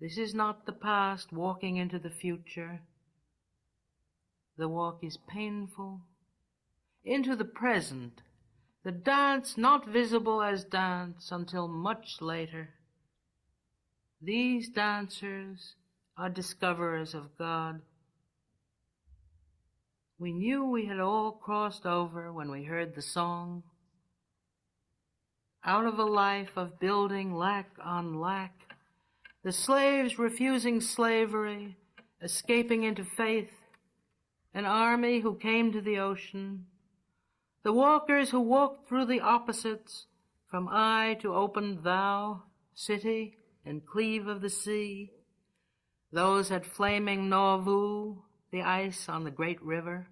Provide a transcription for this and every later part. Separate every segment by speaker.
Speaker 1: This is not the past walking into the future. The walk is painful. Into the present, the dance not visible as dance until much later. These dancers are discoverers of God. We knew we had all crossed over when we heard the song. Out of a life of building lack on lack, the slaves refusing slavery, escaping into faith, an army who came to the ocean, the walkers who walked through the opposites, from eye to open thou, city and cleave of the sea, those at flaming Nauvoo, the ice on the great river,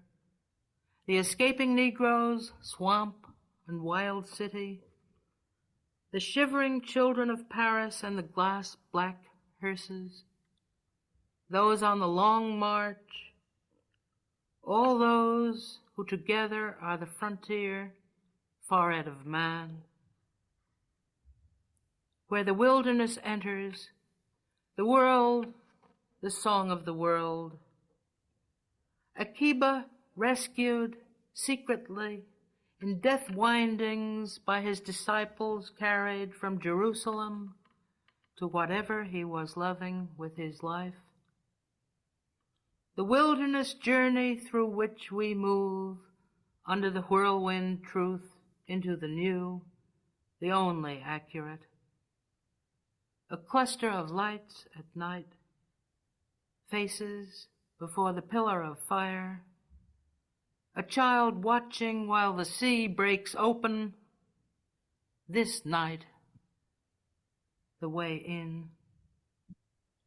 Speaker 1: the escaping Negroes, swamp and wild city, the shivering children of Paris and the glass black hearses, those on the long march, all those who together are the frontier, forehead of man. Where the wilderness enters, the world, the song of the world. Akiba rescued secretly in death windings by his disciples carried from Jerusalem to whatever he was loving with his life. The wilderness journey through which we move under the whirlwind truth into the new, the only accurate. A cluster of lights at night, faces before the pillar of fire, a child watching while the sea breaks open. This night, the way in.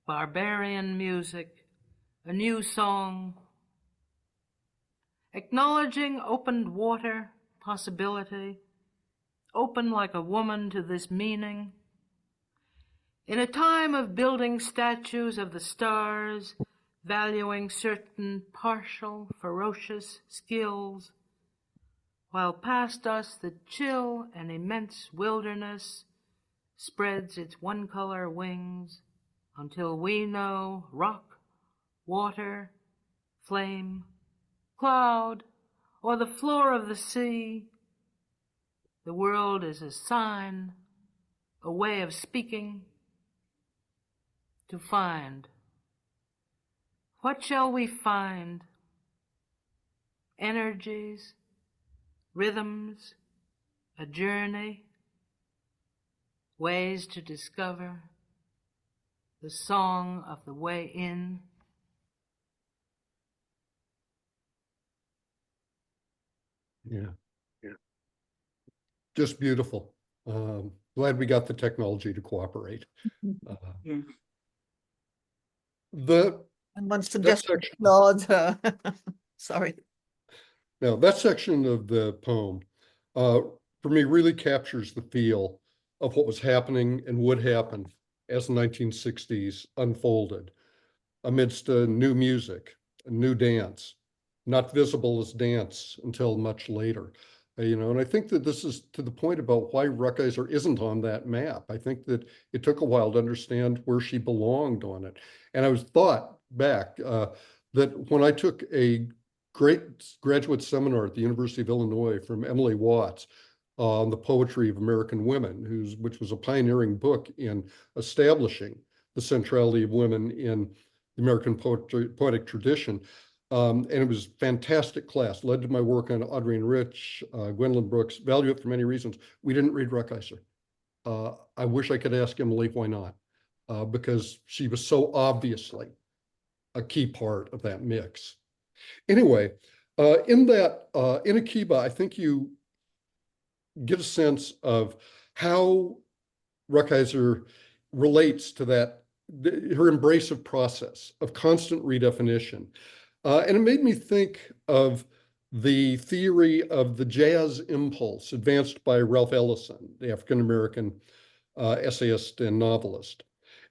Speaker 1: Barbarian music, a new song, acknowledging opened water, possibility, open like a woman to this meaning. In a time of building statues of the stars, valuing certain partial, ferocious skills, while past us the chill and immense wilderness spreads its one-color wings until we know rock, water, flame, cloud, or the floor of the sea. The world is a sign, a way of speaking, to find. What shall we find? Energies, rhythms, a journey, ways to discover, the song of the way in.
Speaker 2: Yeah. Just beautiful. Glad we got the technology to cooperate.
Speaker 3: And one suggestion, Claude. Sorry.
Speaker 2: Now, that section of the poem, for me, really captures the feel of what was happening and would happen as the 1960s unfolded amidst a new music, a new dance, not visible as dance until much later. And I think that this is to the point about why Rukeyser isn't on that map. I think that it took a while to understand where she belonged on it. And I was thought back that when I took a great graduate seminar at the University of Illinois from Emily Watts on the poetry of American women, which was a pioneering book in establishing the centrality of women in the American poetic tradition. And it was a fantastic class, led to my work on Audrey and Rich, Gwendolyn Brooks, value it for many reasons. We didn't read Rukeyser. I wish I could ask Emily why not, because she was so obviously a key part of that mix. Anyway, in Akiba, I think you get a sense of how Rukeyser relates to that, her embrace of process, of constant redefinition. And it made me think of the theory of the jazz impulse advanced by Ralph Ellison, the African-American essayist and novelist.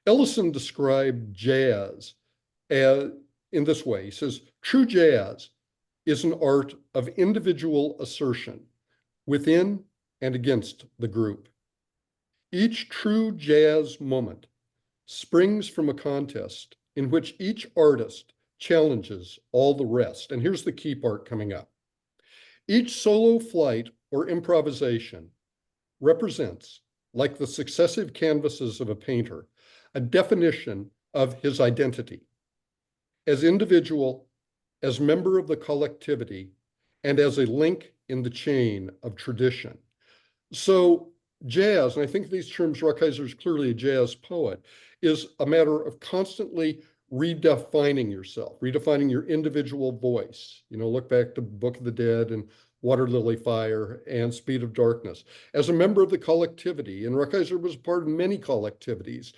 Speaker 2: Ellison described jazz in this way. He says, true jazz is an art of individual assertion within and against the group. Each true jazz moment springs from a contest in which each artist challenges all the rest. And here's the key part coming up. Each solo flight or improvisation represents, like the successive canvases of a painter, a definition of his identity as individual, as member of the collectivity, and as a link in the chain of tradition. So jazz, and I think these terms, Rukeyser is clearly a jazz poet, is a matter of constantly redefining yourself, redefining your individual voice. You know, look back to Book of the Dead and Water Lily Fire and Speed of Darkness. As a member of the collectivity, and Rukeyser was part of many collectivities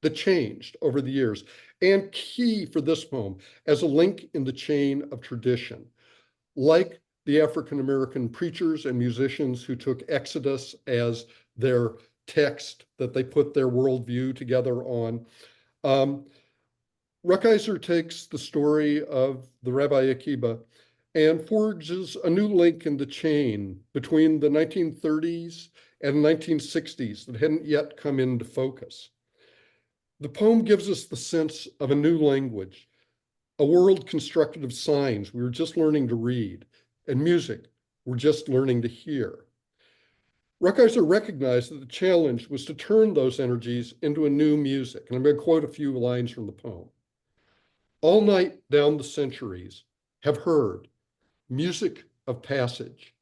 Speaker 2: that changed over the years, and key for this poem, as a link in the chain of tradition, like the African-American preachers and musicians who took Exodus as their text that they put their worldview together on. Rukeyser takes the story of the Rabbi Akiba and forges a new link in the chain between the 1930s and 1960s that hadn't yet come into focus. The poem gives us the sense of a new language, a world constructed of signs we were just learning to read, and music we're just learning to hear. Rukeyser recognized that the challenge was to turn those energies into a new music. And I'm going to quote a few lines from the poem. All night down the centuries have heard music of passage,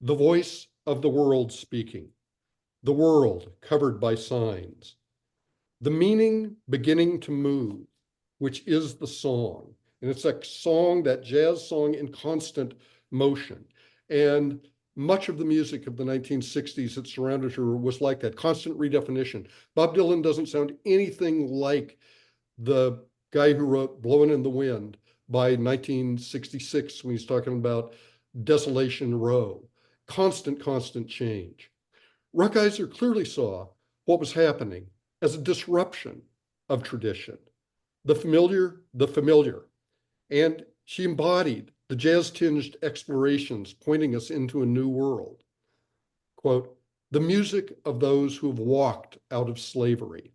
Speaker 2: the voice of the world speaking, the world covered by signs, the meaning beginning to move, which is the song. And it's a song, that jazz song in constant motion. And much of the music of the 1960s that surrounded her was like that, constant redefinition. Bob Dylan doesn't sound anything like the guy who wrote Blowin' in the Wind by 1966 when he's talking about Desolation Row. Constant change. Rukeyser clearly saw what was happening as a disruption of tradition, the familiar. And she embodied the jazz-tinged explorations pointing us into a new world. Quote, the music of those who have walked out of slavery.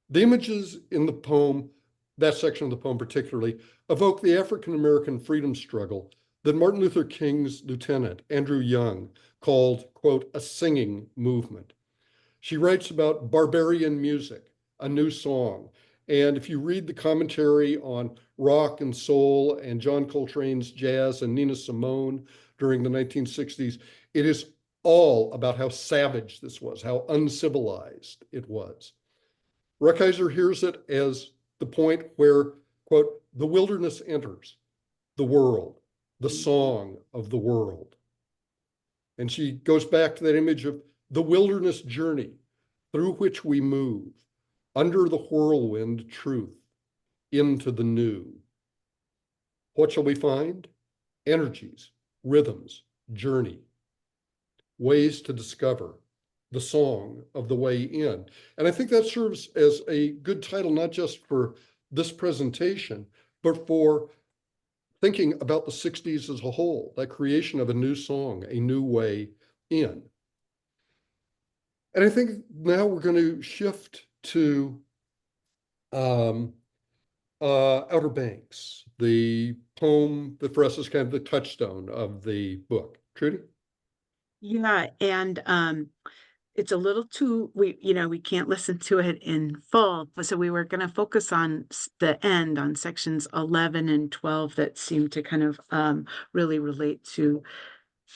Speaker 2: The images in the poem, that section of the poem particularly, evoke the African-American freedom struggle that Martin Luther King's lieutenant, Andrew Young, called, quote, a singing movement. She writes about barbarian music, a new song. And if you read the commentary on rock and soul and John Coltrane's jazz and Nina Simone during the 1960s, it is all about how savage this was, how uncivilized it was. Rukeyser hears it as the point where, quote, the wilderness enters the world, the song of the world. And she goes back to that image of the wilderness journey through which we move, under the whirlwind truth, into the new. What shall we find? Energies, rhythms, journey, ways to discover the song of the way in. And I think that serves as a good title, not just for this presentation, but for thinking about the 60s as a whole, that creation of a new song, a new way in. And I think now we're going to shift to Outer Banks, the poem that for us is kind of the touchstone of the book. Trudy?
Speaker 4: Yeah, and it's a little too, we can't listen to it in full, so we were going to focus on the end, on sections 11 and 12 that seem to kind of really relate to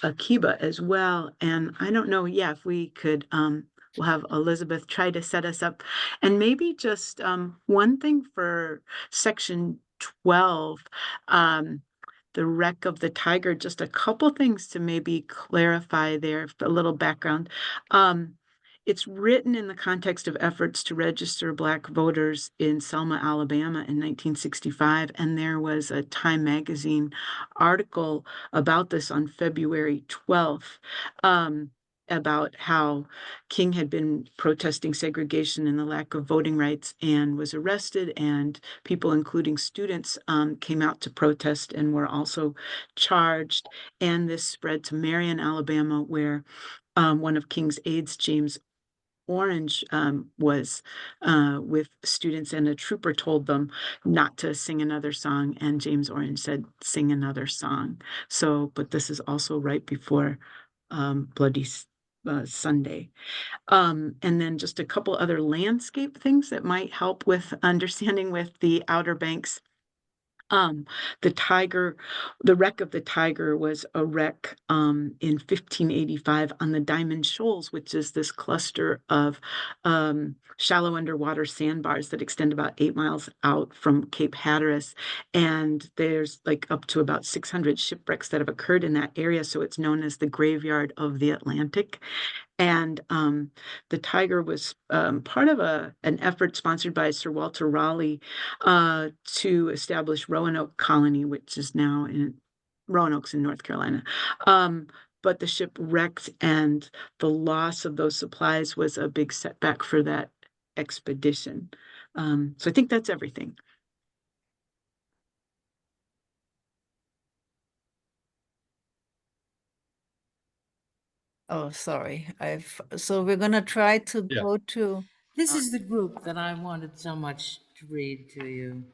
Speaker 4: Akiba as well. And I don't know, if we could, we'll have Elizabeth try to set us up. And maybe just one thing for section 12, the wreck of the tiger, just a couple things to maybe clarify there, a little background. It's written in the context of efforts to register Black voters in Selma, Alabama in 1965. And there was a Time magazine article about this on February 12th, about how King had been protesting segregation and the lack of voting rights and was arrested, and people, including students, came out to protest and were also charged. And this spread to Marion, Alabama, where one of King's aides, James Orange was with students, and a trooper told them not to sing another song, and James Orange said, "Sing another song." So, but this is also right before Sunday. And then just a couple other landscape things that might help with understanding with the Outer Banks. Um, the Tiger, the wreck of the Tiger was a wreck in 1585 on the Diamond Shoals, which is this cluster of shallow underwater sandbars that extend about 8 miles out from Cape Hatteras. And there's like up to about 600 shipwrecks that have occurred in that area. So it's known as the graveyard of the Atlantic. And the Tiger was part of an effort sponsored by Sir Walter Raleigh to establish Roanoke Colony, which is now in Roanoke's in North Carolina. But the ship wrecked, and the loss of those supplies was a big setback for that expedition. So I think that's everything.
Speaker 3: Oh, sorry. So we're gonna try to
Speaker 2: Yeah.
Speaker 3: go to,
Speaker 1: This is the group that I wanted so much to read to you.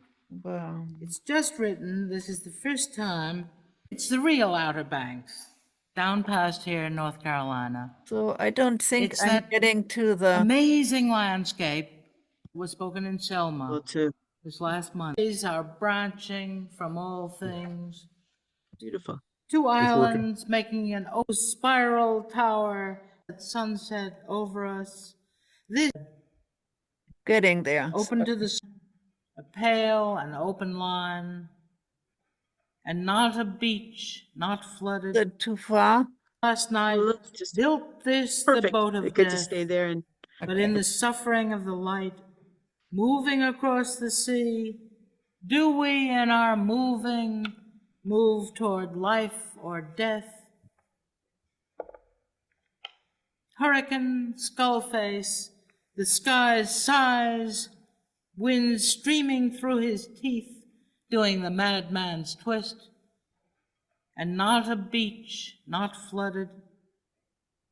Speaker 1: It's just written. This is the first time. It's the real Outer Banks, down past here in North Carolina.
Speaker 3: so I don't think
Speaker 1: It's
Speaker 3: I'm
Speaker 1: that
Speaker 3: getting to the,
Speaker 1: amazing landscape was spoken in Selma
Speaker 4: Well, to
Speaker 1: this last month. These are branching from all things.
Speaker 4: beautiful.
Speaker 1: Two
Speaker 2: It's working.
Speaker 1: islands making an spiral tower at sunset over us. This
Speaker 3: getting there.
Speaker 1: open to the sun, a pale and open line, and not a beach, not
Speaker 3: Is
Speaker 1: flooded.
Speaker 3: it too far?
Speaker 1: Last night
Speaker 4: Well, it's just
Speaker 1: built this the
Speaker 4: perfect.
Speaker 1: boat
Speaker 4: They
Speaker 1: of
Speaker 4: could
Speaker 1: death,
Speaker 4: just stay there and
Speaker 1: but in the suffering of the light, moving across the sea, do we in our moving move toward life or death? Hurricane, skullface, the sky's sighs, wind streaming through his teeth, doing the madman's twist, and not a beach, not flooded.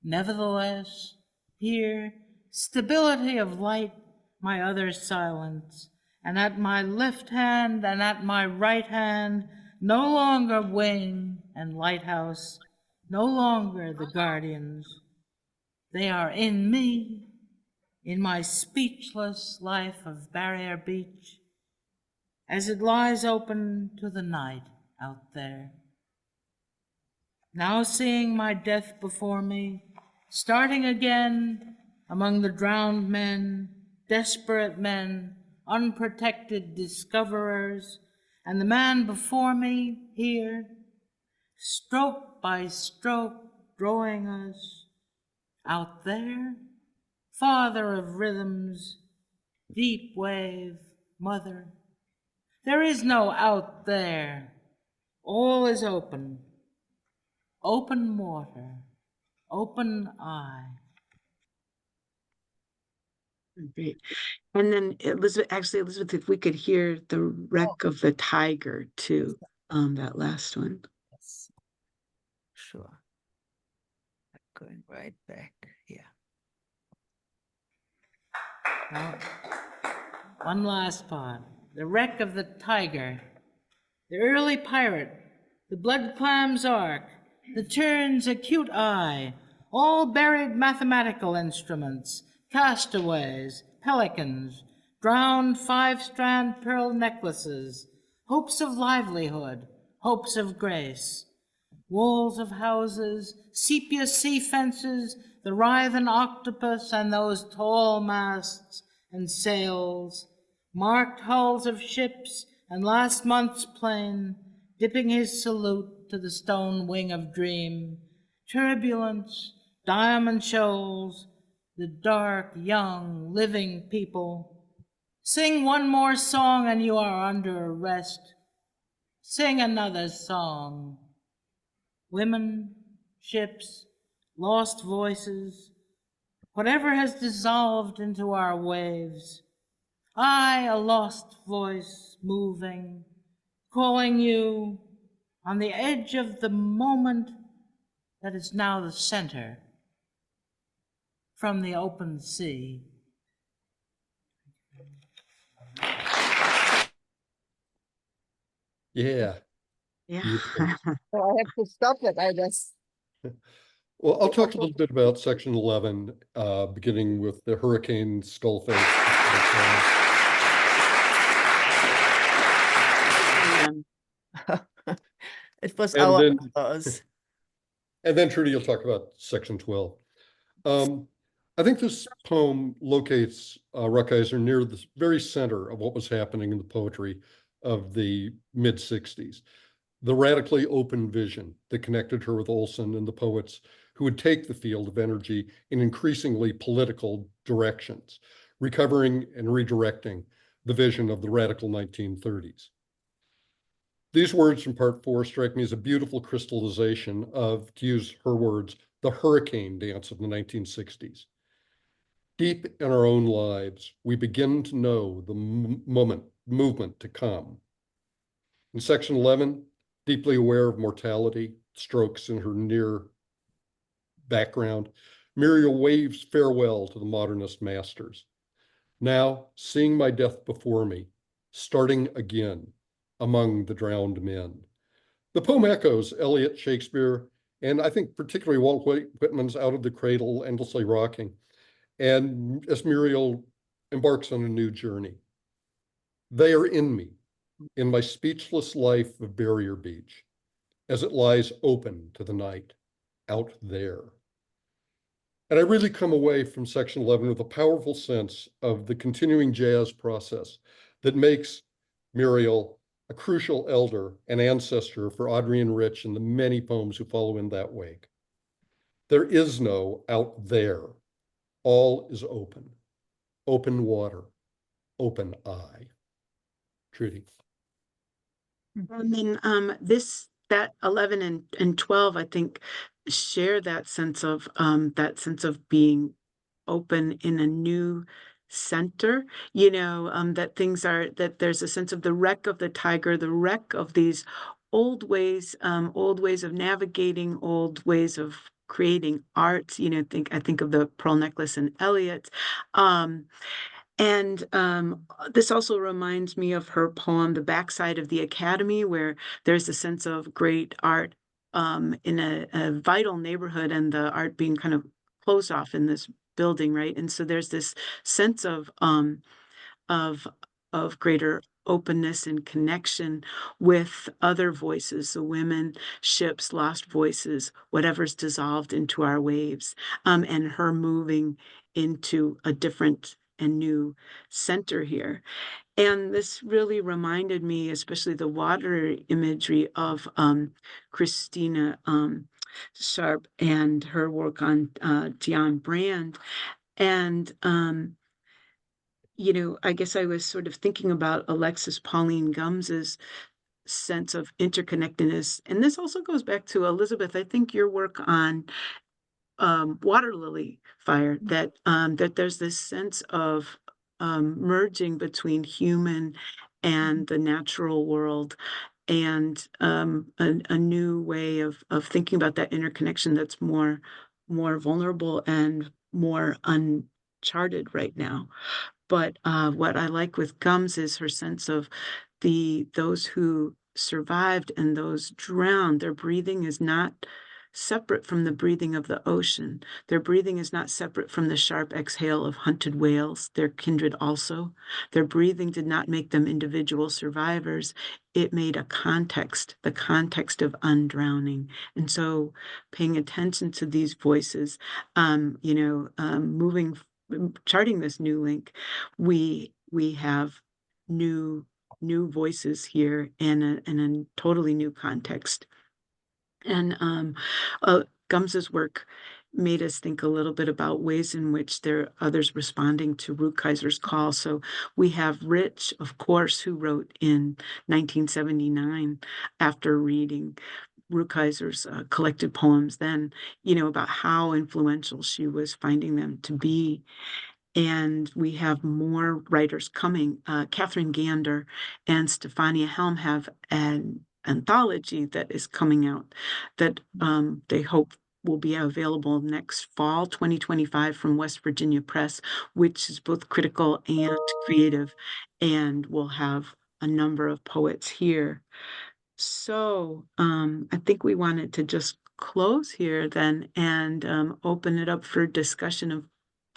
Speaker 1: Nevertheless, here, stability of light, my other silence, and at my left hand and at my right hand, no longer wing and lighthouse, no longer the guardians. They are in me, in my speechless life of Barrier Beach, as it lies open to the night out there. Now seeing my death before me, starting again among the drowned men, desperate men, unprotected discoverers, and the man before me here, stroke by stroke, drawing us out there, father of rhythms, deep wave, mother. There is no out there. All is open. Open water, open eye.
Speaker 4: great. And then Elizabeth, if we could hear the wreck of the Tiger too, that last one.
Speaker 3: Yes. Sure. I'm going right back here.
Speaker 1: Now, one last part. The wreck of the Tiger, the early pirate, the blood clam's ark, the turn's acute eye, all buried mathematical instruments, castaways, pelicans, drowned 5-strand pearl necklaces, hopes of livelihood, hopes of grace, walls of houses, sepia sea fences, the writhen octopus and those tall masts and sails, marked hulls of ships and last month's plane, dipping his salute to the stone wing of dream, turbulence, diamond shoals, the dark, young, living people. Sing one more song and you are under arrest. Sing another song. Women, ships, lost voices, whatever has dissolved into our waves. I, a lost voice, moving, calling you on the edge of the moment that is now the center. from the open sea.
Speaker 2: Yeah.
Speaker 4: Yeah.
Speaker 2: Beautiful.
Speaker 3: So I have to stop it, I guess.
Speaker 2: Well, I'll talk a little bit about section 11, beginning with the hurricane skull face.
Speaker 4: Um,
Speaker 3: It was
Speaker 2: And
Speaker 3: our
Speaker 2: then-
Speaker 3: applause.
Speaker 2: And then Trudy, you'll talk about section 12. I think this poem locates Rukeyser near the very center of what was happening in the poetry of the mid-60s. The radically open vision that connected her with Olson and the poets who would take the field of energy in increasingly political directions, recovering and redirecting the vision of the radical 1930s. These words from part 4 strike me as a beautiful crystallization of, to use her words, the hurricane dance of the 1960s. Deep in our own lives, we begin to know the movement to come. In section 11, deeply aware of mortality, strokes in her near background, Muriel waves farewell to the modernist masters. Now, seeing my death before me, starting again among the drowned men. The poem echoes Eliot, Shakespeare, and I think particularly Walt Whitman's Out of the Cradle, Endlessly Rocking, and as Muriel embarks on a new journey. They are in me, in my speechless life of Barrier Beach, as it lies open to the night, out there. And I really come away from section 11 with a powerful sense of the continuing jazz process that makes Muriel a crucial elder and ancestor for Adrienne Rich and the many poems who follow in that wake. There is no out there. All is open. Open water, open eye. Trudy.
Speaker 4: And then that 11 and 12, I think, share that sense of being open in a new center, that there's a sense of the wreck of the tiger, the wreck of these old ways of navigating, old ways of creating art. I think of the pearl necklace and Eliot. And this also reminds me of her poem, The Backside of the Academy, where there's a sense of great art in a vital neighborhood and the art being kind of closed off in this building, right? And so there's this sense of of greater openness and connection with other voices, the women, ships, lost voices, whatever's dissolved into our waves, and her moving into a different and new center here. And this really reminded me, especially the water imagery of Christina Sharp and her work on Dion Brand. And I guess I was sort of thinking about Alexis Pauline Gums's sense of interconnectedness. And this also goes back to Elizabeth, I think your work on water lily fire, that there's this sense of merging between human and the natural world, and a new way of thinking about that interconnection that's more vulnerable and more uncharted right now. But what I like with Gums is her sense of those who survived and those drowned. Their breathing is not separate from the breathing of the ocean. Their breathing is not separate from the sharp exhale of hunted whales. They're kindred also. Their breathing did not make them individual survivors. It made a context, the context of undrowning. And so paying attention to these voices, charting this new link, we have new voices here in a totally new context. And Gums's work made us think a little bit about ways in which there are others responding to Rukeyser's call. So we have Rich, of course, who wrote in 1979 after reading Rukeyser's collected poems then, about how influential she was finding them to be. And we have more writers coming. Catherine Gander and Stefania Helm have an anthology that is coming out that they hope will be available next fall, 2025, from West Virginia Press, which is both critical and creative, and we'll have a number of poets here. So I think we wanted to just close here then and open it up for discussion of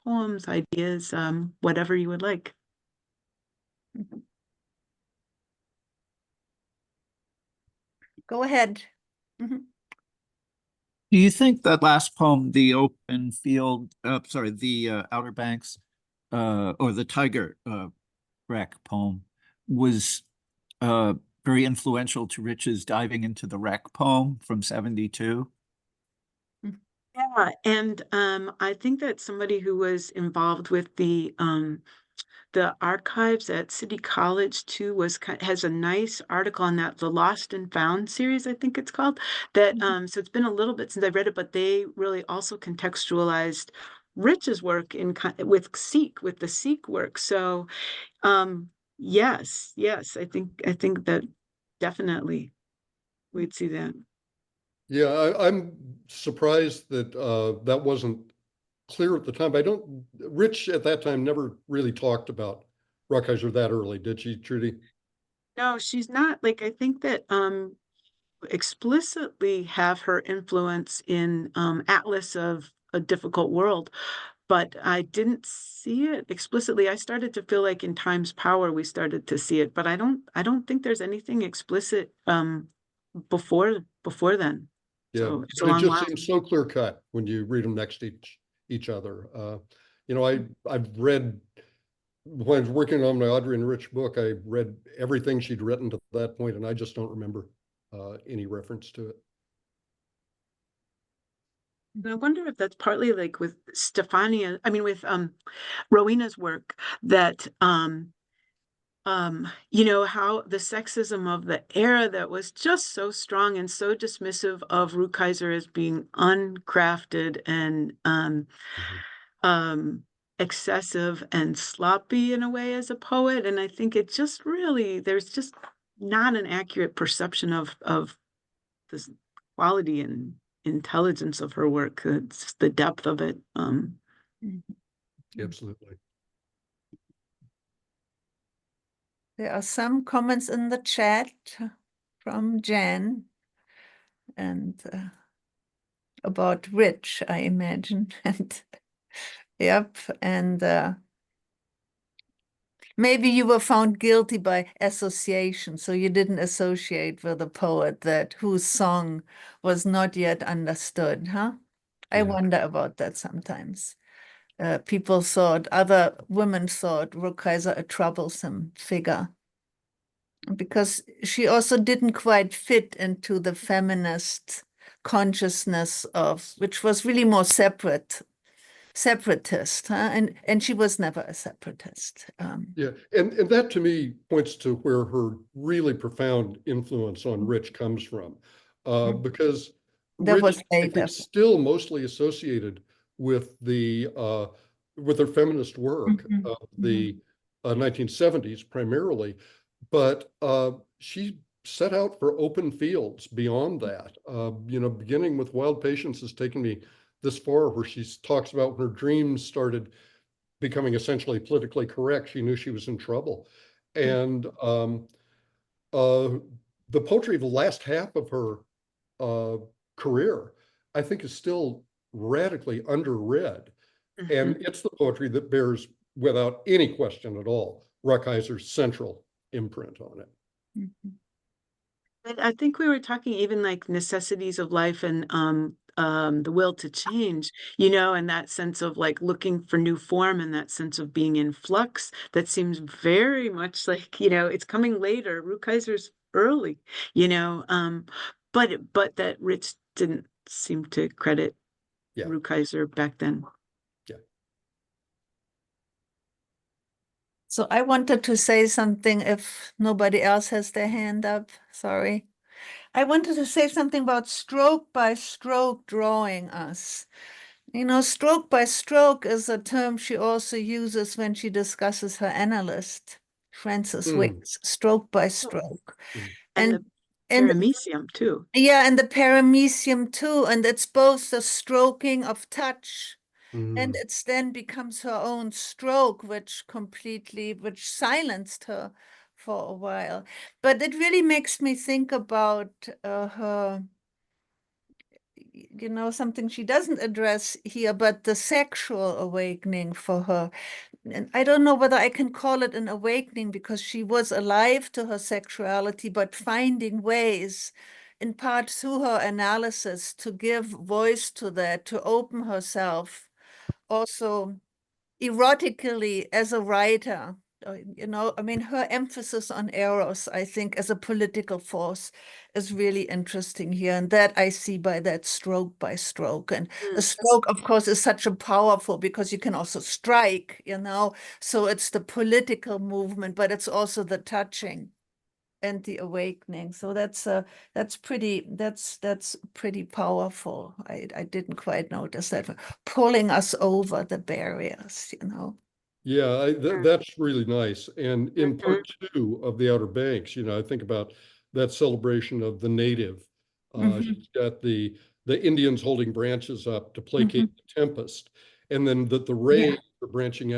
Speaker 4: poems, ideas, whatever you would like.
Speaker 3: Go ahead. Mhm.
Speaker 5: Do you think that last poem, the open field, the Outer Banks, or the Tiger wreck poem, was very influential to Rich's diving into the wreck poem from 72?
Speaker 4: Yeah, and I think that somebody who was involved with the archives at City College too has a nice article on that, the Lost and Found series, I think it's called. That so it's been a little bit since I read it, but they really also contextualized Rich's work with the Seek work. So yes, I think that definitely we'd see that.
Speaker 2: Yeah, I'm surprised that that wasn't clear at the time. Rich at that time never really talked about Rukeyser that early, did she, Trudy?
Speaker 4: No, she's not. Like, I think that explicitly have her influence in Atlas of a Difficult World, but I didn't see it explicitly. I started to feel like in Time's Power we started to see it, but I don't think there's anything explicit before then.
Speaker 2: Yeah,
Speaker 4: So it's a
Speaker 2: but it
Speaker 4: long
Speaker 2: just
Speaker 4: while.
Speaker 2: seems so clear cut when you read them next to each other. I've read, when I was working on my Audrey and Rich book, I read everything she'd written to that point, and I just don't remember any reference to it.
Speaker 4: I wonder if that's partly like with with Rowena's work, that how the sexism of the era that was just so strong and so dismissive of Rukeyser as being uncrafted and
Speaker 2: Mhm.
Speaker 4: excessive and sloppy in a way as a poet. And I think it just really, there's just not an accurate perception of the quality and intelligence of her work. It's just the depth of it.
Speaker 2: Absolutely.
Speaker 3: There are some comments in the chat from Jan and about Rich, I imagine. And yep, and maybe you were found guilty by association, so you didn't associate with a poet that whose song was not yet understood, huh? I
Speaker 2: Yeah.
Speaker 3: wonder about that sometimes. Other women thought Rukeyser a troublesome figure because she also didn't quite fit into the feminist consciousness which was really more separatist, huh? And she was never a separatist.
Speaker 2: Yeah, and that to me points to where her really profound influence on Rich comes from, because
Speaker 3: That
Speaker 2: Rich,
Speaker 3: was
Speaker 2: I
Speaker 3: later.
Speaker 2: think, still mostly associated with with her feminist work
Speaker 3: Mhm,
Speaker 2: of the 1970s primarily, but she set out for open fields beyond that. Beginning with Wild Patience has taken me this far, where she talks about when her dreams started becoming essentially politically correct. She knew she was in trouble. And the poetry of the last half of her career, I think, is still radically underread. And it's the poetry that bears, without any question at all, Rukeyser's central imprint on it.
Speaker 3: mhm.
Speaker 4: But I think we were talking even like necessities of life and the will to change, and that sense of like looking for new form and that sense of being in flux that seems very much like, it's coming later. Rukeyser's early, but that Rich didn't seem to credit
Speaker 2: Yeah.
Speaker 4: Rukeyser back then.
Speaker 2: Yeah.
Speaker 3: So I wanted to say something if nobody else has their hand up. Sorry. I wanted to say something about stroke by stroke drawing us. Stroke by stroke is a term she also uses when she discusses her analyst, Francis Wicks, stroke by stroke.
Speaker 4: And
Speaker 3: And
Speaker 4: paramecium too.
Speaker 3: yeah, and the paramecium too, and it's both the stroking of touch, and
Speaker 2: Mm.
Speaker 3: it's then becomes her own stroke, which silenced her for a while. But it really makes me think about her, something she doesn't address here, but the sexual awakening for her. And I don't know whether I can call it an awakening because she was alive to her sexuality, but finding ways, in part through her analysis, to give voice to that, to open herself also erotically as a writer. I mean, her emphasis on eros, I think, as a political force is really interesting here. And that I see by that stroke by stroke. And a stroke, of course, is such a powerful because you can also strike, So it's the political movement, but it's also the touching and the awakening. So that's pretty powerful. I didn't quite notice that, pulling us over the barriers.
Speaker 2: Yeah,
Speaker 4: Mm.
Speaker 2: that's really nice. And in
Speaker 4: Mhm.
Speaker 2: part two of the Outer Banks, I think about that celebration of the native.
Speaker 3: Mhm.
Speaker 2: She's got the Indians holding branches up to placate
Speaker 3: Mhm.
Speaker 2: the tempest, and then the rays are branching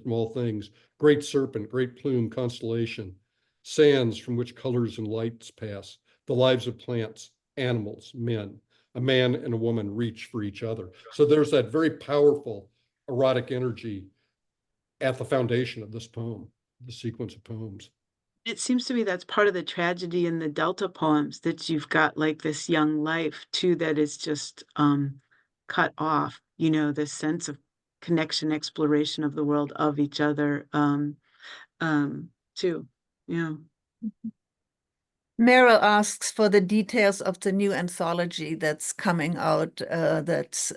Speaker 2: from all things. Great serpent, great plume, constellation, sands from which colors and lights pass. The lives of plants, animals, men. A man and a woman reach for each other. So there's that very powerful erotic energy at the foundation of this poem, the sequence of poems.
Speaker 4: It seems to me that's part of the tragedy in the Delta poems, that you've got like this young life too that is just cut off, this sense of connection, exploration of the world, of each other, too. Yeah.
Speaker 3: Meryl asks for the details of the new anthology that's coming out, that's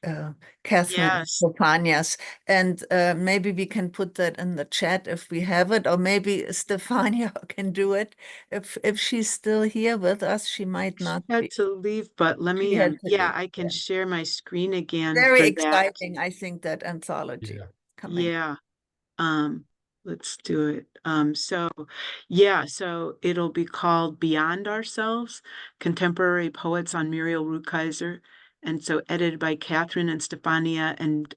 Speaker 3: Catherine
Speaker 4: Yes.
Speaker 3: Stefania's, and maybe we can put that in the chat if we have it, or maybe Stefania can do it if she's still here with us. She might not
Speaker 4: Had
Speaker 3: be.
Speaker 4: to leave, but let
Speaker 3: She
Speaker 4: me,
Speaker 3: had to
Speaker 4: yeah,
Speaker 3: leave.
Speaker 4: I can
Speaker 3: Yeah.
Speaker 4: share my screen again
Speaker 3: Very
Speaker 4: for that.
Speaker 3: exciting, I think, that anthology
Speaker 2: Yeah.
Speaker 3: coming.
Speaker 4: Yeah. Um, let's do it. So it'll be called Beyond Ourselves, Contemporary Poets on Muriel Rukeyser. And so edited by Catherine and Stefania. And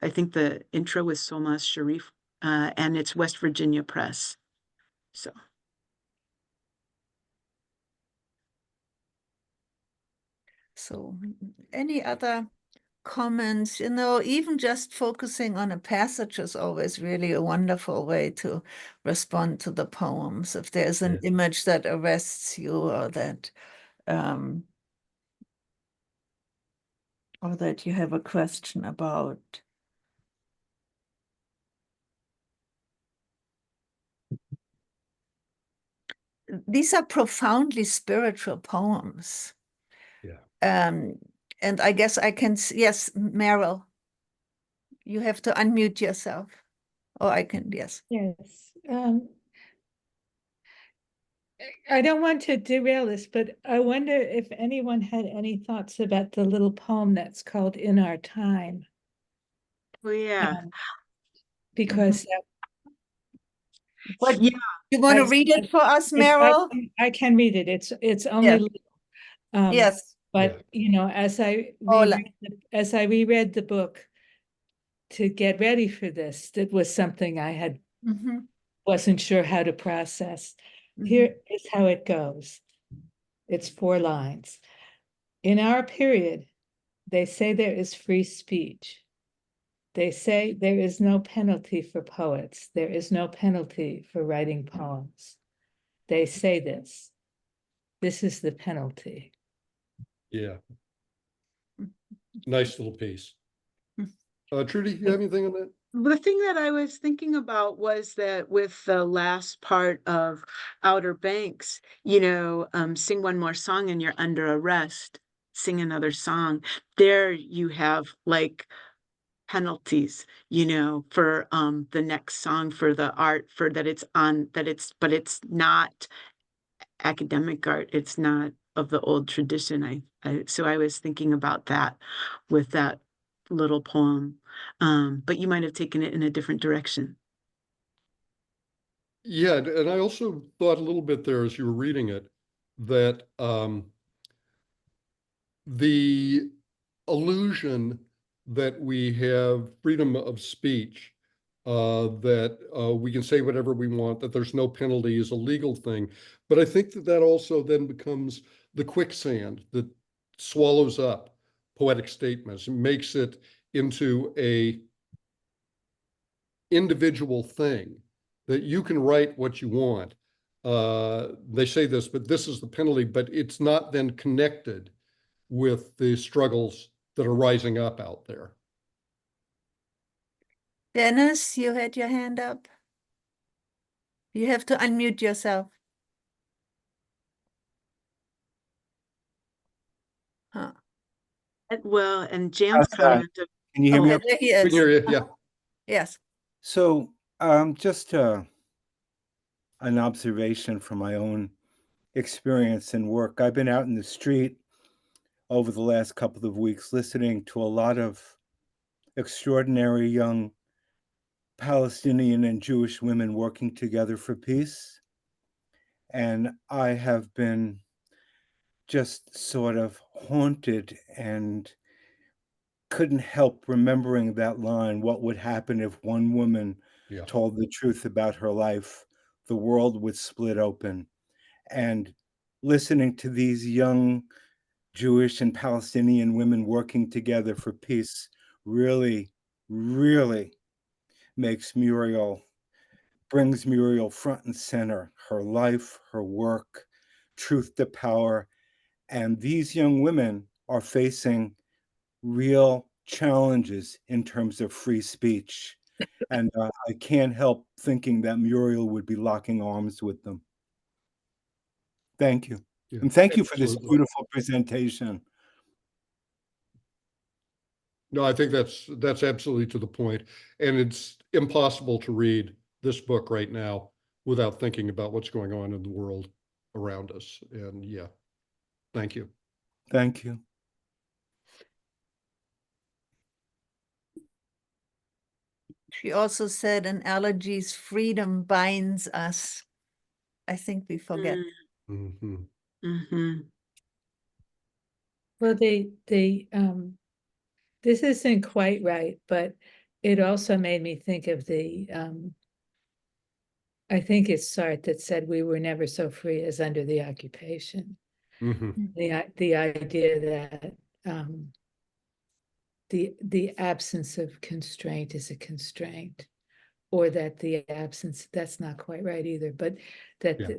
Speaker 4: I think the intro is Solmas Sharif, and it's West Virginia Press. So
Speaker 3: So any other comments? Even just focusing on a passage is always really a wonderful way to respond to the poems. If there's an
Speaker 2: Yeah.
Speaker 3: image that arrests you, um, or that you have a question about. These are profoundly spiritual poems.
Speaker 2: Yeah.
Speaker 3: And I guess I can, yes, Meryl, you have to unmute yourself. Or I can, yes.
Speaker 6: Yes. I don't want to derail this, but I wonder if anyone had any thoughts about the little poem that's called In Our Time.
Speaker 4: yeah.
Speaker 6: Because
Speaker 3: What,
Speaker 4: Yeah.
Speaker 3: you want to
Speaker 6: I-
Speaker 3: read it for us,
Speaker 6: I
Speaker 3: Meryl?
Speaker 6: I can read it. It's only
Speaker 3: Yes.
Speaker 6: little.
Speaker 3: Yes.
Speaker 6: But
Speaker 3: Hola.
Speaker 6: as I reread the book to get ready for this, that was something I wasn't sure how to process. Here is how it goes. It's 4 lines. In our period, they say there is free speech. They say there is no penalty for poets. There is no penalty for writing poems. They say this. This is the penalty.
Speaker 2: Yeah. Nice little piece. Trudy, you have anything on that?
Speaker 4: The thing that I was thinking about was that with the last part of Outer Banks, sing one more song and you're under arrest, sing another song. There you have like penalties, for the next song, for the art, for that it's on, but it's not academic art. It's not of the old tradition. So I was thinking about that with that little poem. But you might have taken it in a different direction.
Speaker 2: Yeah, and I also thought a little bit there as you were reading it that the illusion that we have freedom of speech, that we can say whatever we want, that there's no penalty is a legal thing. But I think that that also then becomes the quicksand that swallows up poetic statements and makes it into a individual thing that you can write what you want. They say this, but this is the penalty, but it's not then connected with the struggles that are rising up out there.
Speaker 3: Dennis, you had your hand up. You have to unmute yourself. Huh.
Speaker 4: Well, and Jan's
Speaker 7: How's that?
Speaker 4: comment of,
Speaker 7: Can you hear me?
Speaker 3: Okay,
Speaker 7: Okay.
Speaker 3: there he
Speaker 2: We
Speaker 3: is.
Speaker 2: can hear you, yeah.
Speaker 3: Yes.
Speaker 7: So, just an observation from my own experience and work. I've been out in the street over the last couple of weeks listening to a lot of extraordinary young Palestinian and Jewish women working together for peace. And I have been just sort of haunted and couldn't help remembering that line, what would happen if one woman
Speaker 2: Yeah.
Speaker 7: told the truth about her life? The world would split open. And listening to these young Jewish and Palestinian women working together for peace really, really brings Muriel front and center, her life, her work, truth to power. And these young women are facing real challenges in terms of free speech. And I can't help thinking that Muriel would be locking arms with them. Thank you.
Speaker 2: Yeah,
Speaker 7: And thank you for this
Speaker 2: absolutely.
Speaker 7: beautiful presentation.
Speaker 2: No, I think that's absolutely to the point. And it's impossible to read this book right now without thinking about what's going on in the world around us. And yeah, thank you.
Speaker 7: Thank you.
Speaker 3: She also said an allergy's freedom binds us. I think we forget.
Speaker 2: Mhm.
Speaker 6: Well, this isn't quite right, but it also made me think of I think it's Sartre that said we were never so free as under the occupation.
Speaker 2: Mhm.
Speaker 6: The idea that the absence of constraint is a constraint, or that the absence, that's not quite right either, but that
Speaker 2: Yeah.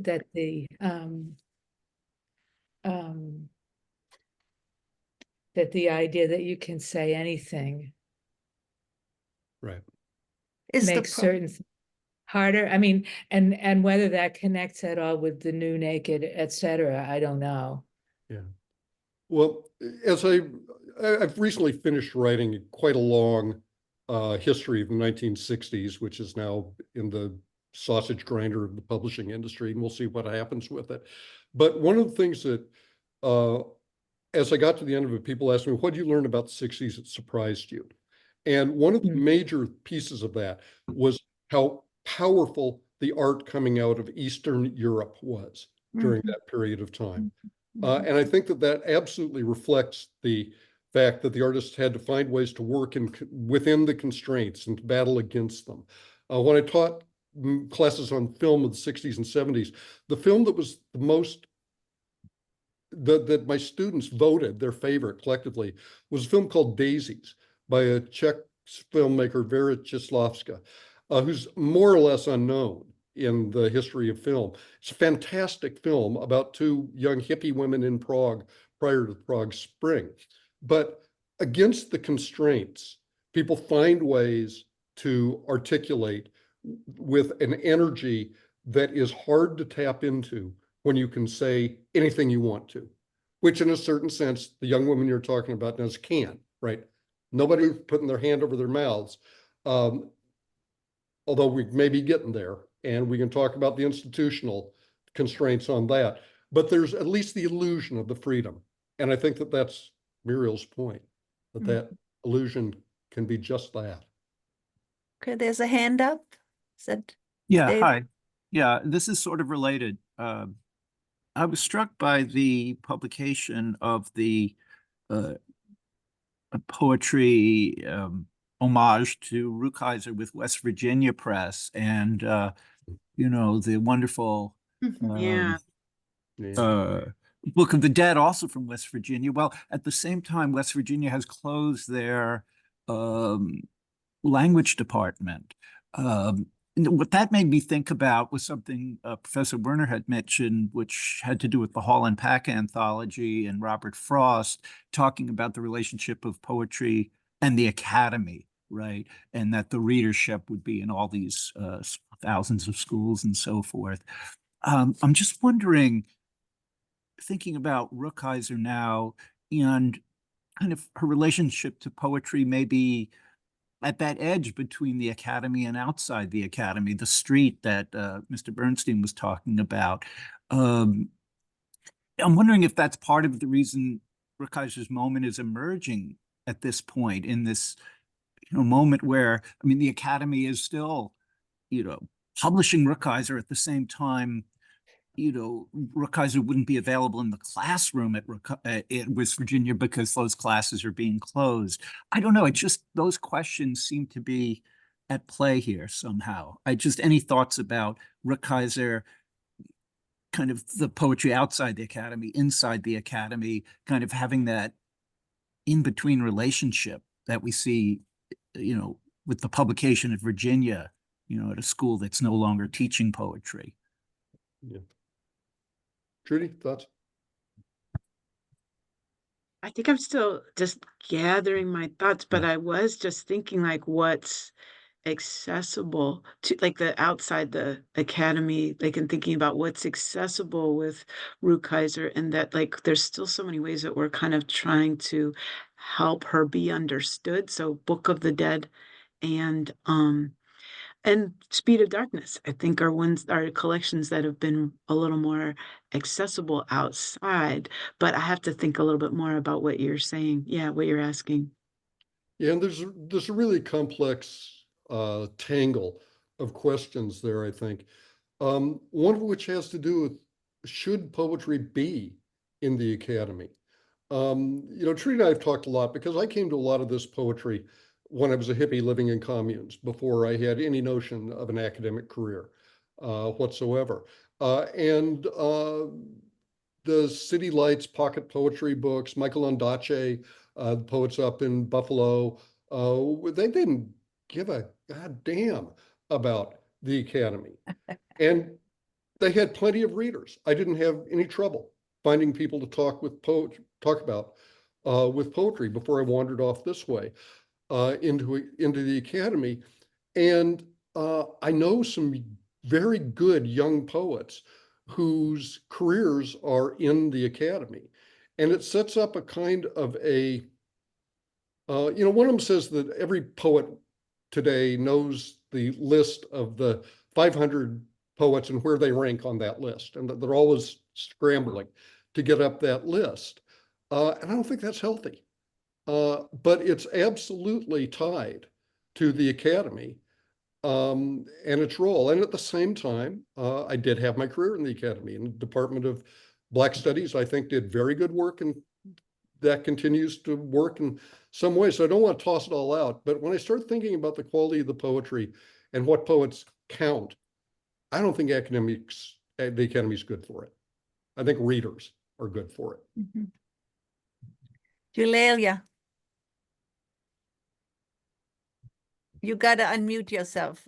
Speaker 6: that the idea that you can say anything
Speaker 2: Right.
Speaker 3: Is the
Speaker 6: makes certain harder. I mean, and whether that connects at all with the new naked, etc., I don't know.
Speaker 2: Yeah. Well, as I've recently finished writing quite a long history of the 1960s, which is now in the sausage grinder of the publishing industry, and we'll see what happens with it. But one of the things that, as I got to the end of it, people asked me, what did you learn about the 60s that surprised you? And one of the major pieces of that was how powerful the art coming out of Eastern Europe was during that period of time. And I think that that absolutely reflects the fact that the artists had to find ways to work within the constraints and to battle against them. When I taught classes on film of the 60s and 70s, the film that was the most, that my students voted their favorite collectively was a film called Daisies by a Czech filmmaker, Vera Číslovská, who's more or less unknown in the history of film. It's a fantastic film about two young hippie women in Prague prior to the Prague Spring. But against the constraints, people find ways to articulate with an energy that is hard to tap into when you can say anything you want to, which in a certain sense, the young women you're talking about now can, right? Nobody putting their hand over their mouths. Although we may be getting there, and we can talk about the institutional constraints on that, but there's at least the illusion of the freedom. And I think that that's Muriel's point, that that illusion can be just that.
Speaker 3: Okay, there's a hand up. Is that
Speaker 5: Yeah,
Speaker 3: Dave?
Speaker 5: hi. Yeah, this is sort of related. I was struck by the publication of the uh, poetry homage to Rukeyser with West Virginia Press, and the wonderful
Speaker 4: Yeah.
Speaker 2: Yeah.
Speaker 5: Book of the Dead, also from West Virginia. Well, at the same time, West Virginia has closed their language department. What that made me think about was something Professor Werner had mentioned, which had to do with the Hall and Pack anthology and Robert Frost talking about the relationship of poetry and the academy, right? And that the readership would be in all these thousands of schools and so forth. I'm just wondering, thinking about Rukeyser now and kind of her relationship to poetry, maybe at that edge between the academy and outside the academy, the street that Mr. Bernstein was talking about. I'm wondering if that's part of the reason Rukeyser's moment is emerging at this point, in this moment where, I mean, the academy is still, publishing Rukeyser at the same time. Rukeyser wouldn't be available in the classroom at West Virginia because those classes are being closed. I don't know. It just, those questions seem to be at play here somehow. Any thoughts about Rukeyser, kind of the poetry outside the academy, inside the academy, kind of having that in-between relationship that we see, with the publication at Virginia, at a school that's no longer teaching poetry.
Speaker 2: Yeah. Trudy, thoughts?
Speaker 4: I think I'm still just gathering my thoughts, but
Speaker 2: Yeah.
Speaker 4: I was just thinking like what's accessible to like the outside the academy, like and thinking about what's accessible with Rukeyser, and that like there's still so many ways that we're kind of trying to help her be understood. So Book of the Dead and Speed of Darkness, I think are collections that have been a little more accessible outside, but I have to think a little bit more about what you're saying. Yeah, what you're asking.
Speaker 2: Yeah, and there's a really complex tangle of questions there, I think. One of which has to do with, should poetry be in the academy? Trudy and I have talked a lot because I came to a lot of this poetry when I was a hippie living in communes before I had any notion of an academic career whatsoever. And the City Lights pocket poetry books, Michael Ondaatje, the poets up in Buffalo, they didn't give a goddamn about the academy. And they had plenty of readers. I didn't have any trouble finding people to talk about with poetry before I wandered off this way into the academy. And I know some very good young poets whose careers are in the academy. And it sets up a kind of one of them says that every poet today knows the list of the 500 poets and where they rank on that list, and that they're always scrambling to get up that list. And I don't think that's healthy. But it's absolutely tied to the academy and its role. And at the same time, I did have my career in the academy, in the Department of Black Studies. I think did very good work, and that continues to work in some ways. So I don't want to toss it all out. But when I start thinking about the quality of the poetry and what poets count, I don't think the academy is good for it. I think readers are good for it.
Speaker 3: Mm-hmm. Eulalia, you got to unmute yourself.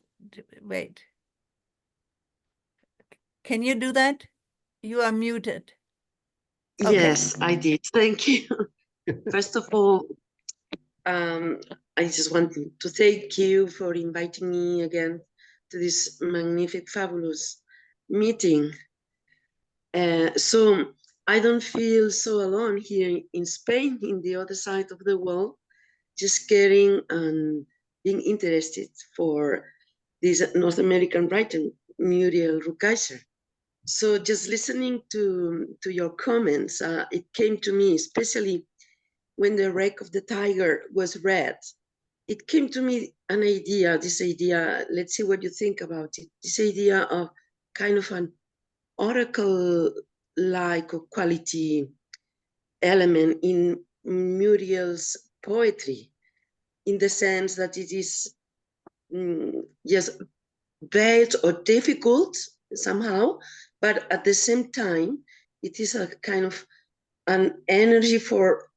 Speaker 3: Wait. Can you do that? You are muted. Okay.
Speaker 8: Yes, I did. Thank you. First of all, I just want to thank you for inviting me again to this magnificent, fabulous meeting. So I don't feel so alone here in Spain, in the other side of the world, just caring and being interested for this North American writer, Muriel Rukeyser. So just listening to your comments, it came to me, especially when The Wreck of the Tiger was read, it came to me this idea, let's see what you think about it, this idea of kind of an oracle-like quality element in Muriel's poetry, in the sense that it is yes, bad or difficult somehow, but at the same time, it is a kind of an energy for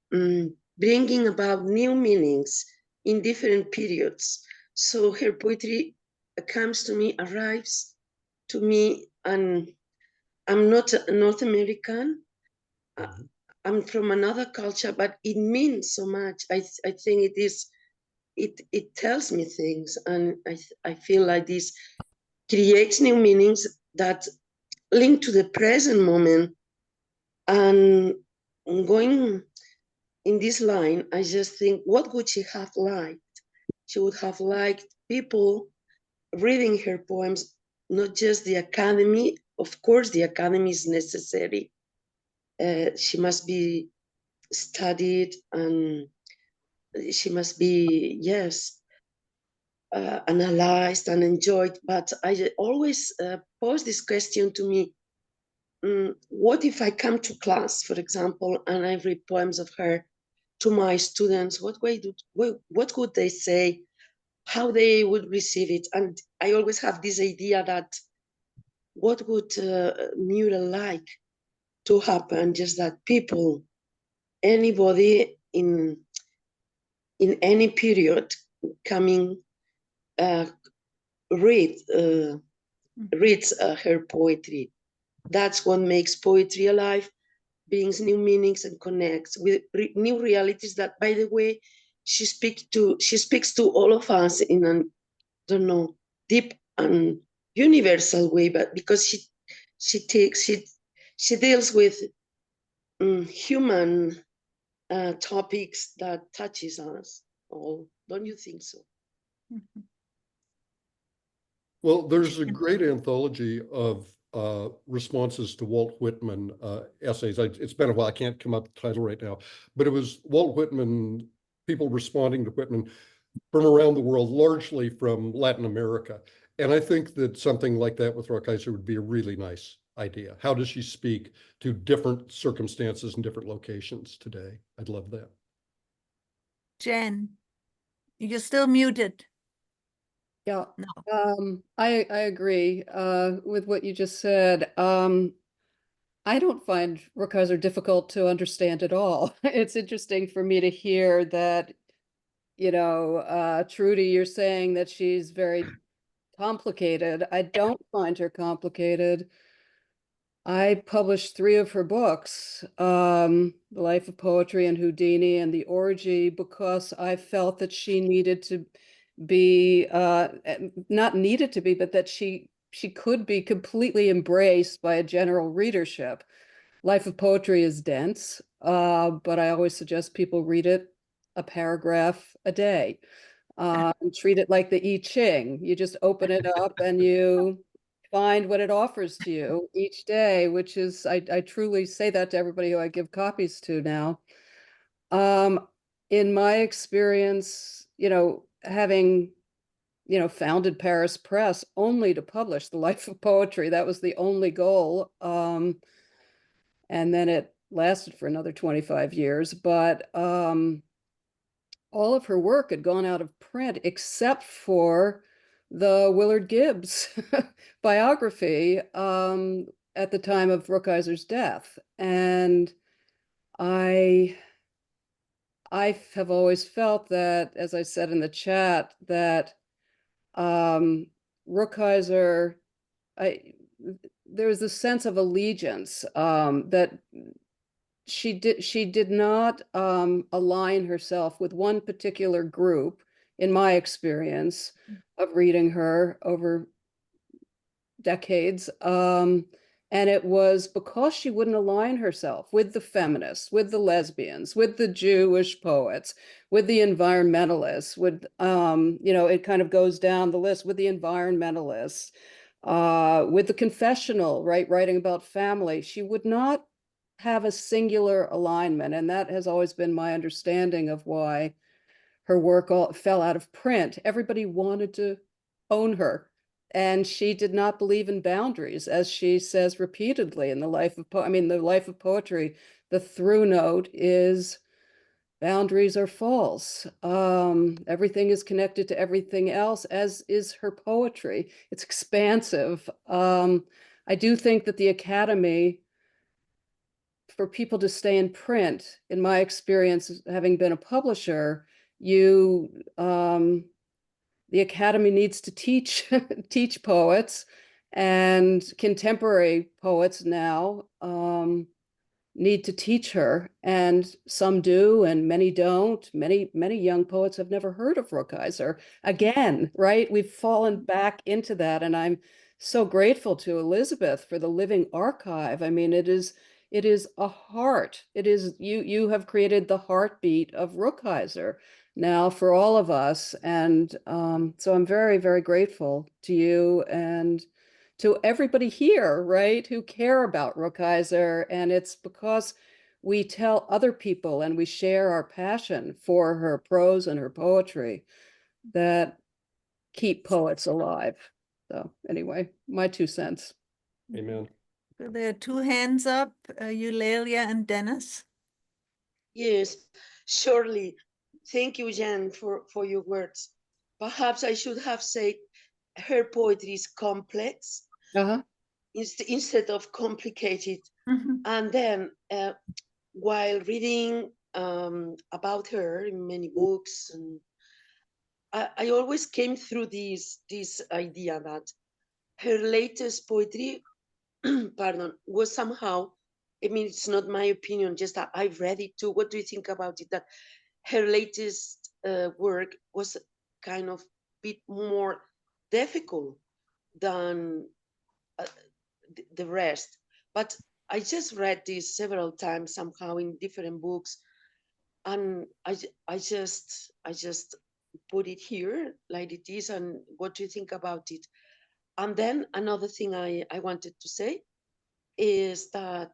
Speaker 8: bringing about new meanings in different periods. So her poetry comes to me, arrives to me, and I'm not North American. I'm from another culture, but it means so much. I think it is. It tells me things, and I feel like this creates new meanings that link to the present moment. And going in this line, I just think, what would she have liked? She would have liked people reading her poems, not just the academy. Of course, the academy is necessary. She must be studied, and she must be, yes, analyzed and enjoyed. But I always pose this question to me: what if I come to class, for example, and I read poems of her to my students? What would they say? How they would receive it? And I always have this idea that what would Muriel like to happen? Just that people, anybody in any period, coming reads her poetry. That's what makes poetry alive, brings new meanings and connects with new realities that, by the way, she speaks to all of us in an, I don't know, deep and universal way, but because she deals with human topics that touches us all. Don't you think so?
Speaker 2: Well, there's a great anthology of responses to Walt Whitman essays. It's been a while, I can't come up with the title right now, but it was Walt Whitman, people responding to Whitman from around the world, largely from Latin America. And I think that something like that with Rukeyser would be a really nice idea. How does she speak to different circumstances and different locations today? I'd love that.
Speaker 3: Jen, you're still muted.
Speaker 9: Yeah,
Speaker 3: No.
Speaker 9: I agree with what you just said. I don't find Rukeyser difficult to understand at all. It's interesting for me to hear that, you know, Trudy, you're saying that she's very complicated. I don't find her complicated. I published 3 of her books, The Life of Poetry and Houdini and The Orgy, because I felt that she needed to be, not needed to be, but that she could be completely embraced by a general readership. Life of Poetry is dense, but I always suggest people read it a paragraph a day. Treat it like the I Ching. You just open it up and you find what it offers to you each day, which is, I truly say that to everybody who I give copies to now. In my experience, you know, having, you know, founded Paris Press only to publish The Life of Poetry, that was the only goal. And then it lasted for another 25 years, but all of her work had gone out of print except for the Willard Gibbs biography at the time of Rukeyser's death. And I have always felt that, as I said in the chat, that Rukeyser, there was this sense of allegiance that she did not align herself with one particular group, in my experience of reading her over decades. And it was because she wouldn't align herself with the feminists, with the lesbians, with the Jewish poets, with the environmentalists, with, you know, it kind of goes down the list, with the environmentalists, with the confessional, right, writing about family. She would not have a singular alignment. And that has always been my understanding of why her work all fell out of print. Everybody wanted to own her. and she did not believe in boundaries, as she says repeatedly in the life of the life of poetry. The through note is boundaries are false. Everything is connected to everything else, as is her poetry. It's expansive. I do think that the Academy, for people to stay in print, in my experience, having been a publisher, the Academy needs to teach teach poets, and contemporary poets now need to teach her, and some do and many don't. Many young poets have never heard of Rukeyser. Again, right? We've fallen back into that, and I'm so grateful to Elizabeth for the living archive. I mean, it is a heart. It is you have created the heartbeat of Rukeyser now for all of us, and so I'm very, very grateful to you and to everybody here, right, who care about Rukeyser. And it's because we tell other people and we share our passion for her prose and her poetry that keep poets alive. So anyway, my 2 cents.
Speaker 2: Amen.
Speaker 3: So there are 2 hands up, Eulalia and Dennis.
Speaker 8: Yes, surely. Thank you, Jan, for your words. Perhaps I should have said her poetry is complex
Speaker 9: Uh-huh.
Speaker 8: instead of complicated.
Speaker 3: Mhm.
Speaker 8: And then while reading about her in many books, and I always came through this idea that her latest poetry, pardon, was somehow, I mean, it's not my opinion, just that I've read it too. What do you think about it? That her latest work was kind of bit more difficult than the rest. But I just read this several times somehow in different books, and I just put it here like it is. And what do you think about it? And then another thing I wanted to say is that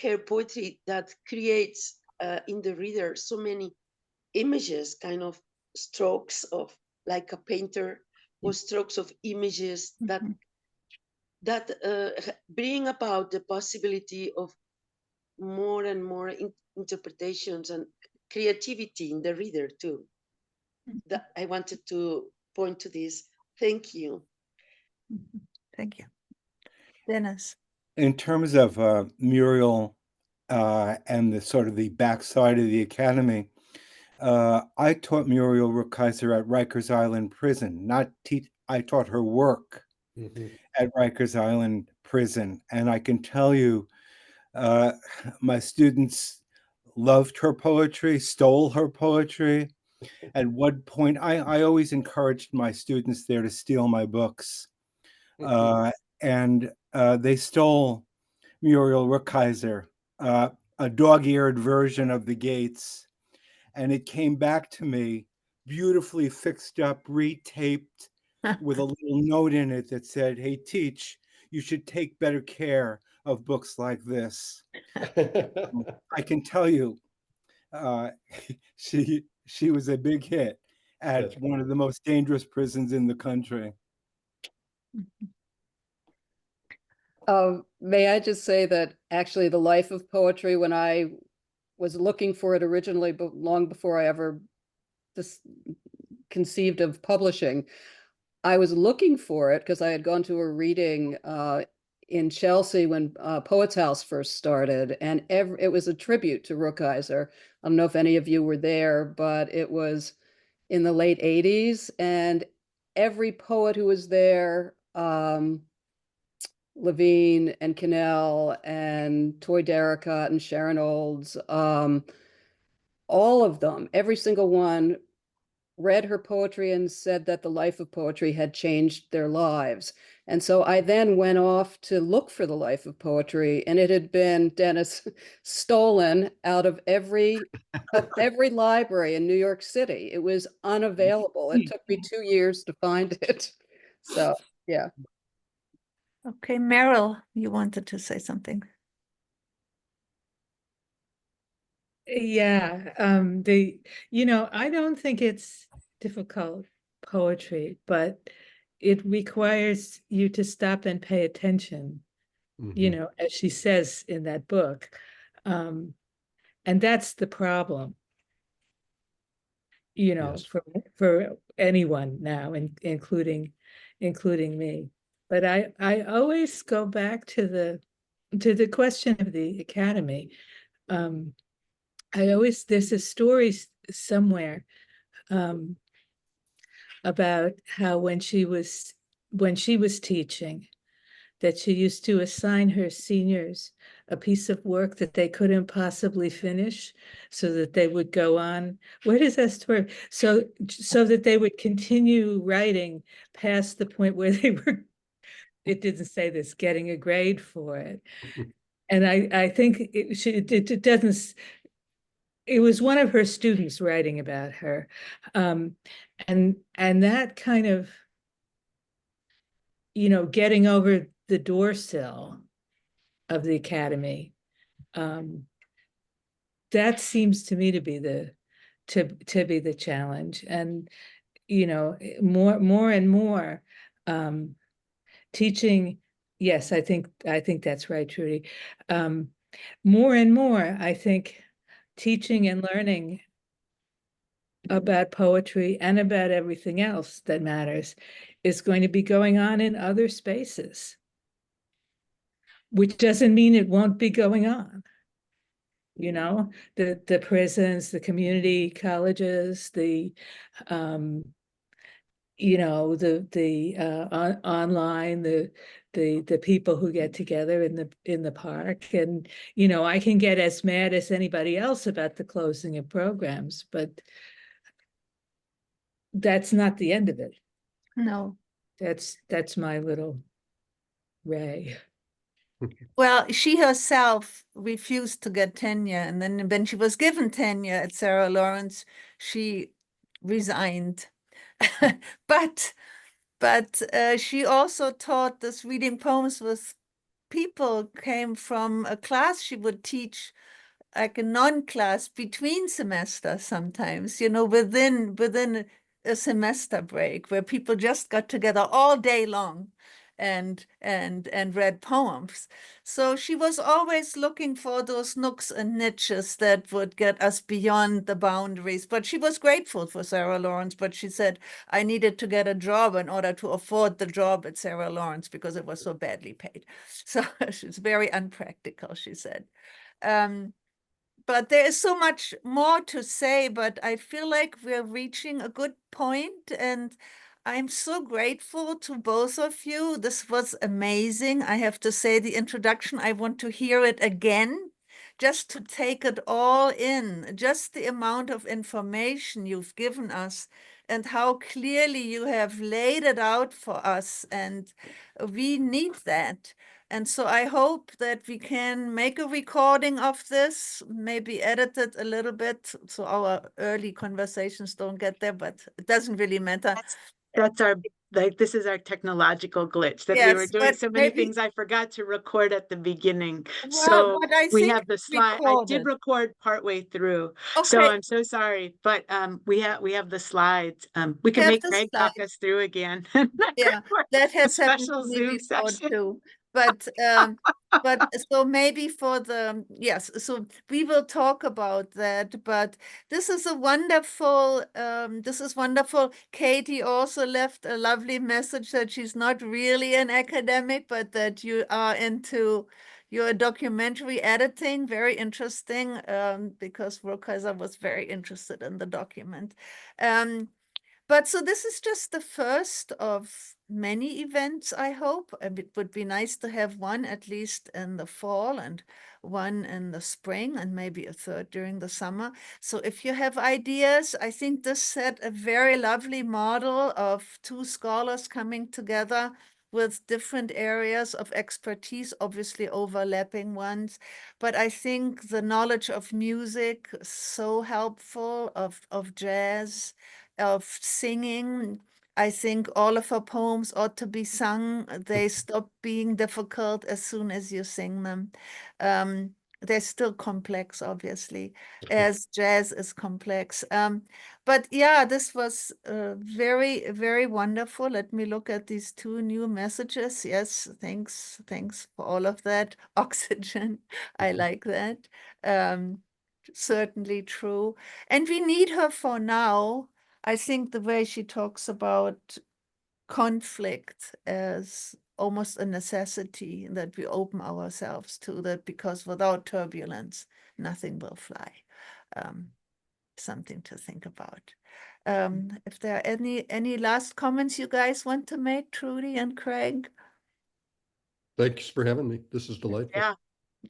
Speaker 8: her poetry that creates in the reader so many images, kind of strokes of, like a painter, or strokes of images
Speaker 3: Mhm.
Speaker 8: that bring about the possibility of more and more interpretations and creativity in the reader too. That I wanted to point to this. Thank you.
Speaker 3: Mhm. Thank you. Dennis.
Speaker 7: In terms of Muriel and the sort of the backside of the academy, I taught Muriel Rukeyser at Rikers Island Prison. I taught her work
Speaker 2: Mhm.
Speaker 7: at Rikers Island Prison, and I can tell you, my students loved her poetry, stole her poetry. At one point, I always encouraged my students there to steal my books, and they stole Muriel Rukeyser, a dog-eared version of the Gates, and it came back to me beautifully fixed up, retaped, with a little note in it that said, "Hey, Teach, you should take better care of books like this." I can tell you, uh, she was a big hit
Speaker 2: That's
Speaker 7: at one of the most dangerous prisons in the country.
Speaker 9: May I just say that actually the life of poetry, when I was looking for it originally, but long before I ever conceived of publishing, I was looking for it because I had gone to a reading in Chelsea when Poets House first started, and it was a tribute to Rukeyser. I don't know if any of you were there, but it was in the late 80s, and every poet who was there, Levine and Cannell and Toy Derricott and Sharon Olds, all of them, every single one read her poetry and said that the life of poetry had changed their lives. And so I then went off to look for the life of poetry, and it had been, Dennis, stolen out of every library in New York City. It was unavailable. It took me 2 years to find it. So, yeah.
Speaker 3: Okay, Meryl, you wanted to say something.
Speaker 6: Yeah, I don't think it's difficult poetry, but it requires you to stop and pay attention, you
Speaker 2: Mhm.
Speaker 6: know, as she says in that book. And that's the problem, you know,
Speaker 2: Yes.
Speaker 6: for anyone now, including me. But I always go back to the question of the academy. There's a story somewhere about how when she was teaching, that she used to assign her seniors a piece of work that they couldn't possibly finish, so that they would go on. Where does that story? So that they would continue writing past the point where they were, it didn't say this, getting a grade for it. And I think it doesn't, it was one of her students writing about her. And that kind of, you know, getting over the door sill of the academy, that seems to me to be the challenge. And, you know, more and more, teaching, yes, I think that's right, Trudy. More and more, I think teaching and learning about poetry and about everything else that matters is going to be going on in other spaces, which doesn't mean it won't be going on. You know, the prisons, the community colleges, you know, online, the people who get together in the park. And, you know, I can get as mad as anybody else about the closing of programs, but that's not the end of it.
Speaker 3: No.
Speaker 6: That's my little ray.
Speaker 3: Well, she herself refused to get tenure, and then when she was given tenure at Sarah Lawrence, she resigned. but she also taught this reading poems with people came from a class she would teach, like a non-class between semesters sometimes, you know, within a semester break, where people just got together all day long and read poems. So she was always looking for those nooks and niches that would get us beyond the boundaries. But she was grateful for Sarah Lawrence, but she said, I needed to get a job in order to afford the job at Sarah Lawrence because it was so badly paid. So she's very unpractical, she said. But there is so much more to say, but I feel like we're reaching a good point, and I'm so grateful to both of you. This was amazing. I have to say, the introduction, I want to hear it again, just to take it all in, just the amount of information you've given us and how clearly you have laid it out for us. And we need that. And so I hope that we can make a recording of this, maybe edit it a little bit so our early conversations don't get there, but it doesn't really matter.
Speaker 4: That's our, like, this is our technological glitch that we were
Speaker 3: Yes,
Speaker 4: doing
Speaker 3: but
Speaker 4: so many
Speaker 3: maybe,
Speaker 4: things. I forgot to record at the beginning.
Speaker 3: well,
Speaker 4: So
Speaker 3: but I
Speaker 4: we
Speaker 3: think
Speaker 4: have the slide. I did
Speaker 3: recorded.
Speaker 4: record partway through. So
Speaker 3: Okay,
Speaker 4: I'm so sorry, but we have the slides. We can
Speaker 3: have
Speaker 4: make
Speaker 3: the
Speaker 4: Greg talk
Speaker 3: slide.
Speaker 4: us through again.
Speaker 3: Yeah, that
Speaker 4: A
Speaker 3: has happened to
Speaker 4: special
Speaker 3: me
Speaker 4: Zoom
Speaker 3: before
Speaker 4: session.
Speaker 3: too. But so maybe for the, yes, so we will talk about that. But this is a wonderful, this is wonderful. Katie also left a lovely message that she's not really an academic, but that you are into your documentary editing. Very interesting, because Rukeyser was very interested in the document. But so this is just the first of many events, I hope. And it would be nice to have one at least in the fall and one in the spring and maybe a third during the summer. So if you have ideas, I think this set a very lovely model of two scholars coming together with different areas of expertise, obviously overlapping ones. But I think the knowledge of music is so helpful, of jazz, of singing. I think all of her poems ought to be sung. They stop being difficult as soon as you sing them. they're still complex, obviously, as jazz is complex. But yeah, this was very, very wonderful. Let me look at these 2 new messages. Yes, thanks for all of that. Oxygen, I like that. Certainly true. And we need her for now. I think the way she talks about conflict as almost a necessity that we open ourselves to that, because without turbulence, nothing will fly. Something to think about. If there are any last comments you guys want to make, Trudy and Craig?
Speaker 2: Thanks for having me. This is delightful.
Speaker 4: Yeah,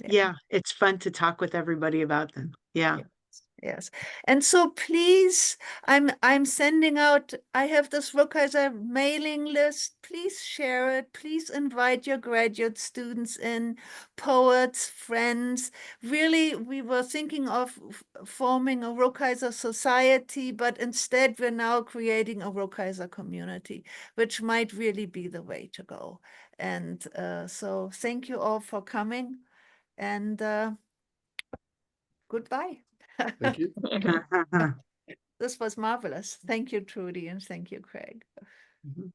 Speaker 4: yeah, it's fun to talk with everybody about them. Yeah.
Speaker 3: Yes. And so please, I'm sending out, I have this Rukeyser mailing list. Please share it. Please invite your graduate students in, poets, friends. Really, we were thinking of forming a Rukeyser society, but instead we're now creating a Rukeyser community, which might really be the way to go. And so thank you all for coming, and goodbye.
Speaker 2: Thank you.
Speaker 3: This was marvelous. Thank you, Trudy, and thank you, Craig.
Speaker 4: Mhm.